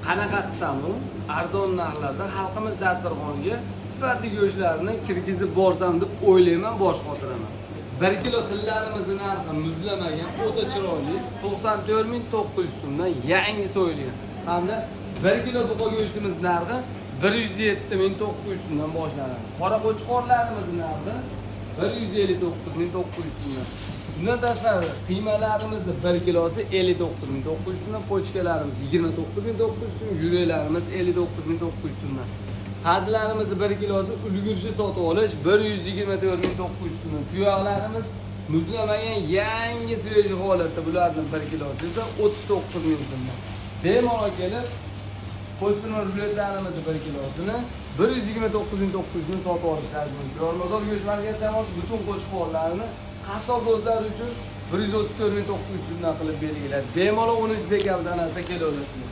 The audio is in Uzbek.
qanaqa qilsam u arzon narxlarda xalqimiz dasturxoniga sifatli go'shtlarni kirgizib borsam deb o'ylayman, bosh qotiraman. 1 kilo tillarimizni narxi muzlamagan, o'ta chiroyli 94.900 so'mdan yangi so'yilgan. Hamda 1 kilo buqa go'shtimiz narxi 107.900 so'mdan boshlanadi. Qora qo'chqorlarimiz narxi 159.900 so'mdan. Bundan tashqari qiymalarimiz 1 kilosi 59.900 so'mdan, pochkalarimiz 29.900 so'm, yuraklarimiz 59.900 so'mdan. Qazilarimiz 1 kilosi ulgurji sotib olish 124.900 so'mdan. Tuyoqlarimiz muzlamagan yangi sveji holatda bularning 1 kilosi esa 39.000 so'mdan. Bemalol kelib qo'shtirma ruletlarimiz 1 kilosini 129.900 so'm sotib olishlaringiz mumkin. Yormazor go'sht markasi butun qo'shqorlarni qassob do'stlar uchun 134.900 so'mdan qilib belgiladi. Bemalol 13 dekabr sanasida kelaverasizlar.